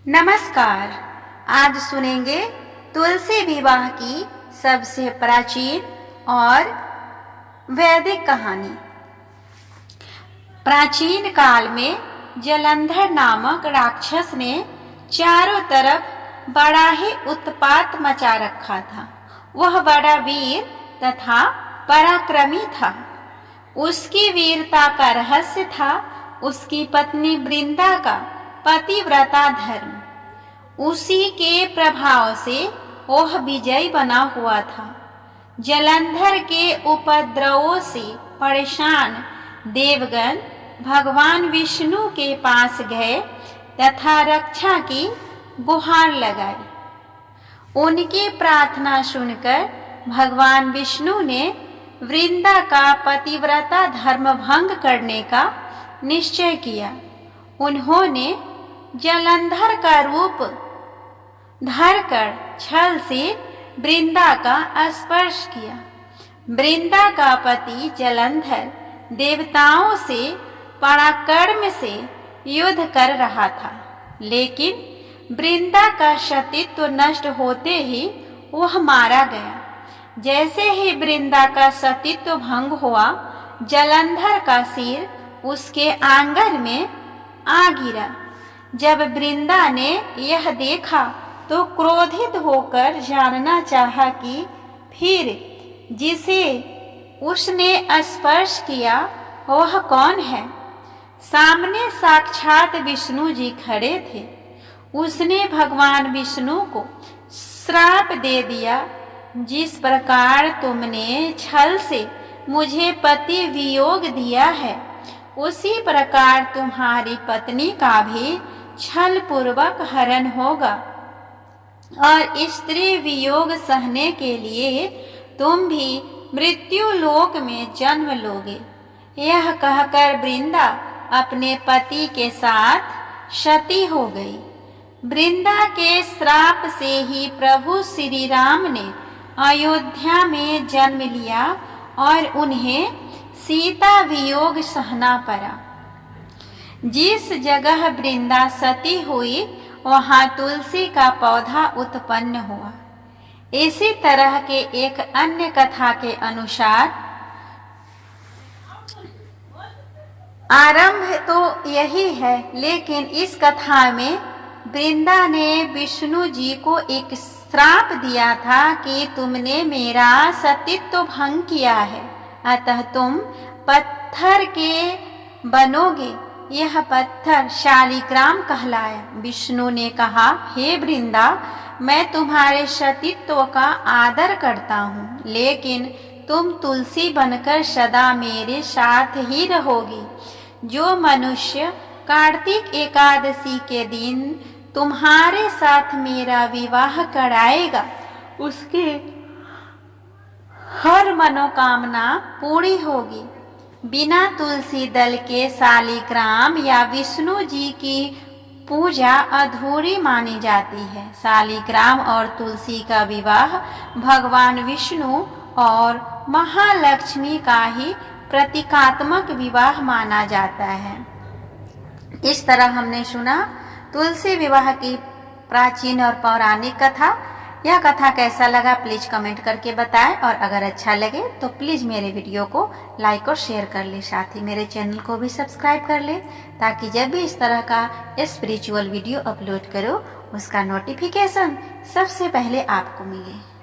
नमस्कार। आज सुनेंगे तुलसी विवाह की सबसे प्राचीन और वैदिक कहानी। प्राचीन काल में जलंधर नामक राक्षस ने चारों तरफ बड़ा ही उत्पात मचा रखा था। वह बड़ा वीर तथा पराक्रमी था। उसकी वीरता का रहस्य था उसकी पत्नी वृंदा का पतिव्रता धर्म। उसी के प्रभाव से वह विजयी बना हुआ था। जलंधर के उपद्रवों से परेशान देवगण भगवान विष्णु के पास गए तथा रक्षा की गुहार लगाई। उनकी प्रार्थना सुनकर भगवान विष्णु ने वृंदा का पतिव्रता धर्म भंग करने का निश्चय किया। उन्होंने जलंधर का रूप धरकर छल से वृंदा का स्पर्श किया। वृंदा का पति जलंधर देवताओं से पराक्रम से युद्ध कर रहा था, लेकिन वृंदा का सतीत्व नष्ट होते ही वह मारा गया। जैसे ही वृंदा का सतीत्व भंग हुआ, जलंधर का सिर उसके आंगन में आ गिरा। जब वृंदा ने यह देखा तो क्रोधित होकर जानना चाहा कि फिर जिसे उसने स्पर्श किया वह कौन है। सामने साक्षात विष्णु जी खड़े थे। उसने भगवान विष्णु को श्राप दे दिया, जिस प्रकार तुमने छल से मुझे पति वियोग दिया है, उसी प्रकार तुम्हारी पत्नी का भी छल पूर्वक हरण होगा और स्त्री वियोग सहने के लिए तुम भी मृत्यु लोक में जन्म लोगे। यह कहकर वृंदा अपने पति के साथ सती हो गई। वृंदा के श्राप से ही प्रभु श्री राम ने अयोध्या में जन्म लिया और उन्हें सीता वियोग सहना पड़ा। जिस जगह वृंदा सती हुई वहां तुलसी का पौधा उत्पन्न हुआ। इसी तरह के एक अन्य कथा के अनुसार आरंभ तो यही है, लेकिन इस कथा में वृंदा ने विष्णु जी को एक श्राप दिया था कि तुमने मेरा सतीत्व भंग किया है, अतः तुम पत्थर के बनोगे। यह पत्थर शालिग्राम कहलाया। विष्णु ने कहा, हे वृंदा, मैं तुम्हारे सतीत्व का आदर करता हूँ, लेकिन तुम तुलसी बनकर सदा मेरे साथ ही रहोगी। जो मनुष्य कार्तिक एकादशी के दिन तुम्हारे साथ मेरा विवाह कराएगा, उसके हर मनोकामना पूरी होगी। बिना तुलसी दल के शालिग्राम या विष्णु जी की पूजा अधूरी मानी जाती है। शालिग्राम और तुलसी का विवाह भगवान विष्णु और महालक्ष्मी का ही प्रतीकात्मक विवाह माना जाता है। इस तरह हमने सुना तुलसी विवाह की प्राचीन और पौराणिक कथा। यह कथा कैसा लगा प्लीज कमेंट करके बताएं, और अगर अच्छा लगे तो प्लीज मेरे वीडियो को लाइक और शेयर कर ले। साथ ही मेरे चैनल को भी सब्सक्राइब कर ले, ताकि जब भी इस तरह का स्पिरिचुअल वीडियो अपलोड करो उसका नोटिफिकेशन सबसे पहले आपको मिले।